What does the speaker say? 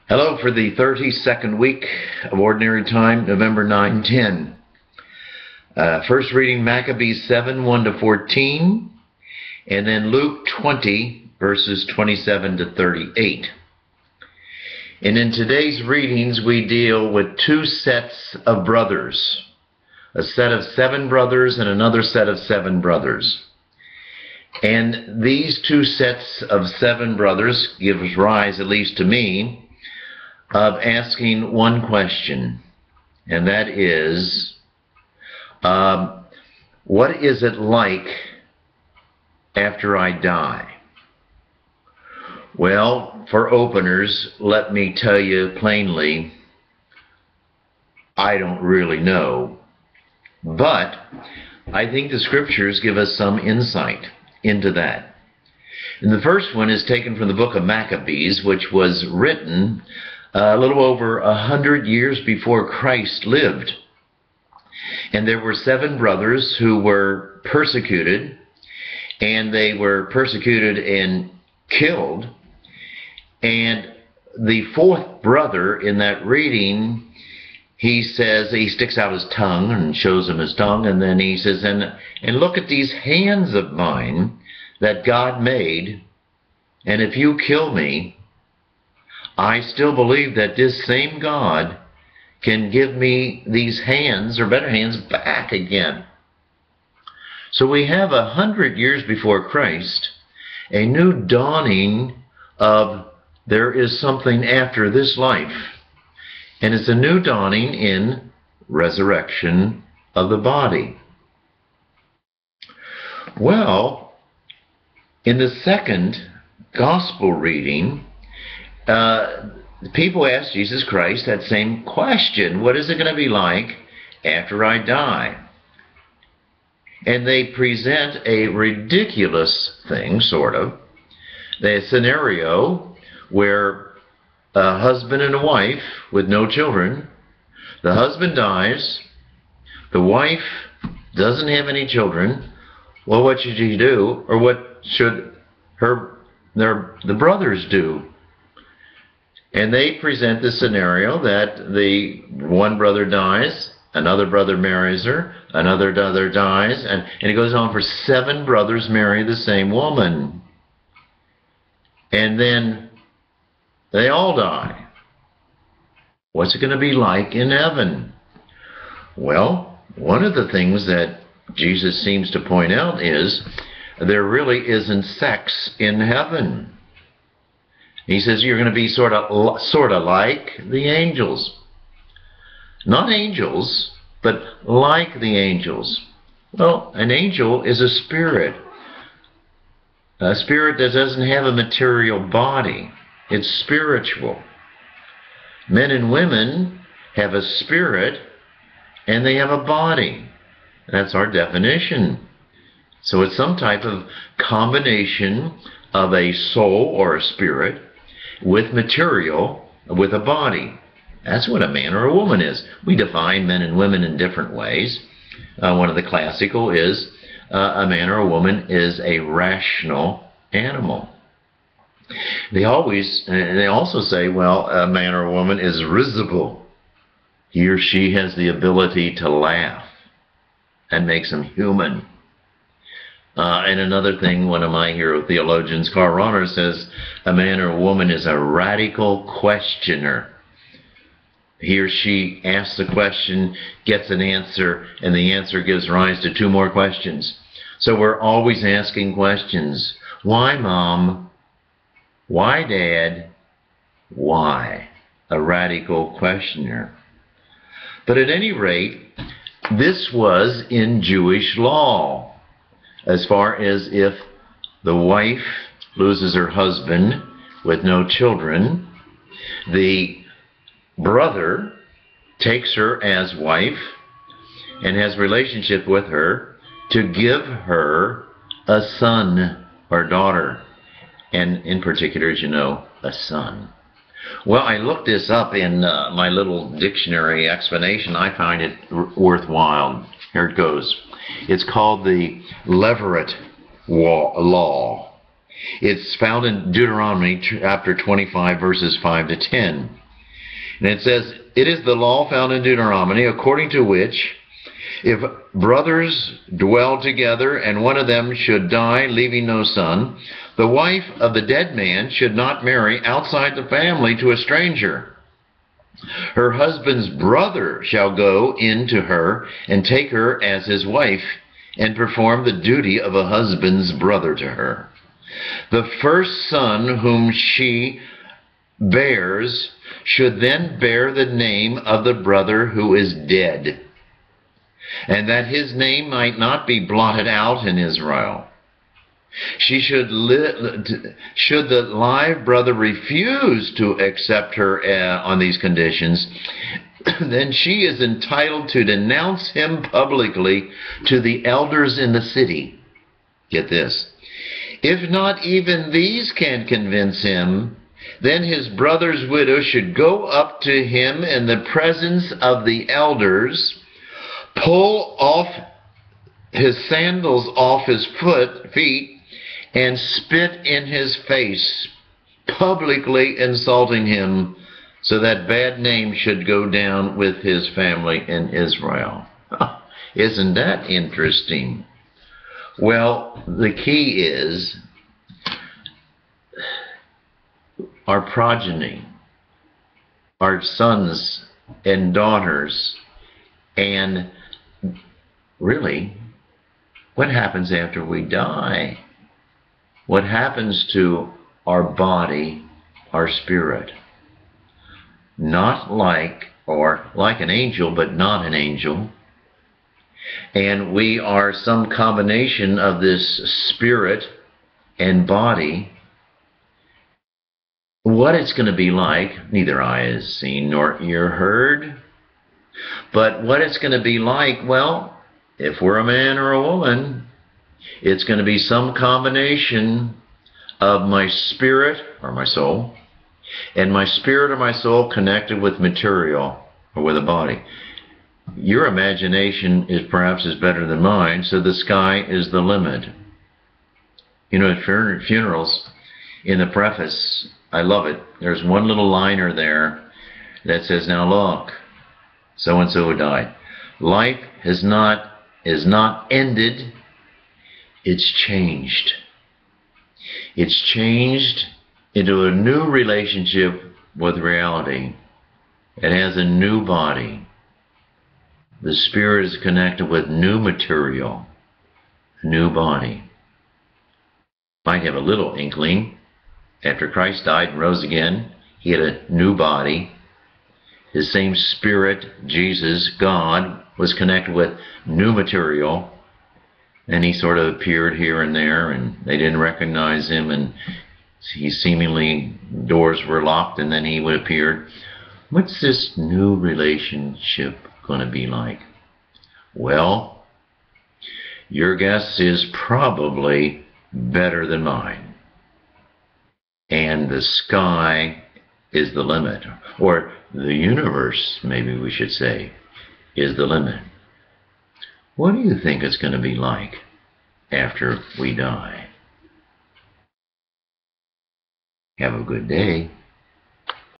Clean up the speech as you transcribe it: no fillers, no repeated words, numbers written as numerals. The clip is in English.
Hello for the 32nd week of Ordinary Time, November 9-10. First reading Maccabees 7, 1-14, and then Luke 20, verses 27 to 38. And in today's readings, we deal with two sets of brothers. A set of 7 brothers and another set of 7 brothers. And these two sets of 7 brothers gives rise, at least to me, of asking one question, and that is, what is it like after I die? Well, for openers, let me tell you plainly, I don't really know. But I think the Scriptures give us some insight into that. And the first one is taken from the book of Maccabees, which was written a little over 100 years before Christ lived. And there were 7 brothers who were persecuted, and they were persecuted and killed. And the 4th brother in that reading, he says, he sticks out his tongue and shows him his tongue, and then he says, and look at these hands of mine that God made, and if you kill me, I still believe that this same God can give me these hands, or better hands, back again. So we have 100 years before Christ, a new dawning of there is something after this life. And it's a new dawning in resurrection of the body. Well, in the second gospel reading, people ask Jesus Christ that same question. What is it going to be like after I die? And they present a ridiculous thing, sort of. The scenario where a husband and a wife with no children, the husband dies, the wife doesn't have any children. Well, what should she do? Or what should the brothers do? And they present the scenario that the one brother dies, another brother marries her, another brother dies, and it goes on for 7 brothers marry the same woman. And then they all die. What's it going to be like in heaven? Well, one of the things that Jesus seems to point out is there really isn't sex in heaven. He says you're going to be sort of like the angels. Not angels, but like the angels. Well, an angel is a spirit that doesn't have a material body. It's spiritual. Men and women have a spirit and they have a body. That's our definition. So it's some type of combination of a soul or a spirit with material, with a body. That's what a man or a woman is. We define men and women in different ways. One of the classical is a man or a woman is a rational animal. They also say, well, a man or a woman is risible. He or she has the ability to laugh. That makes them human. And another thing, one of my hero theologians, Karl Rahner, says a man or a woman is a radical questioner. He or she asks a question, gets an answer, and the answer gives rise to 2 more questions. So we're always asking questions. Why, Mom? Why, Dad? Why? A radical questioner. But at any rate, this was in Jewish law. As far as if the wife loses her husband with no children, the brother takes her as wife and has relationship with her to give her a son or daughter, and in particular, as you know, a son. Well, I looked this up in my little dictionary explanation. I find it worthwhile. Here it goes. It's called the Levirate law. It's found in Deuteronomy chapter 25, verses 5 to 10. And it says, "It is the law found in Deuteronomy, according to which, if brothers dwell together and one of them should die, leaving no son, the wife of the dead man should not marry outside the family to a stranger. Her husband's brother shall go in to her and take her as his wife and perform the duty of a husband's brother to her. The first son whom she bears should then bear the name of the brother who is dead, and that his name might not be blotted out in Israel. Should the live brother refuse to accept her on these conditions, then she is entitled to denounce him publicly to the elders in the city." Get this. "If not even these can convince him, then his brother's widow should go up to him in the presence of the elders, pull off his sandals off his feet, and spit in his face, publicly insulting him, so that bad name should go down with his family in Israel." Isn't that interesting? Well, the key is our progeny, our sons and daughters, and really, what happens after we die? What happens to our body, our spirit? Not like, or like an angel, but not an angel. And we are some combination of this spirit and body. What it's going to be like, neither eye has seen nor ear heard. But what it's going to be like, well, if we're a man or a woman, it's going to be some combination of my spirit, or my soul, and my spirit or my soul connected with material, or with a body. Your imagination is perhaps better than mine, so the sky is the limit. You know, at funerals, in the preface, I love it, there's one little liner there that says, "Now look, so-and-so who died. Life is not ended, it's changed. It's changed into a new relationship with reality. It has a new body. The spirit is connected with new material, a new body." Might have a little inkling. After Christ died and rose again, he had a new body. His same spirit, Jesus, God, was connected with new material. And he sort of appeared here and there, and they didn't recognize him, and he seemingly, doors were locked, and then he would appear. What's this new relationship going to be like? Well, your guess is probably better than mine. And the sky is the limit, or the universe, maybe we should say, is the limit. What do you think it's going to be like after we die? Have a good day.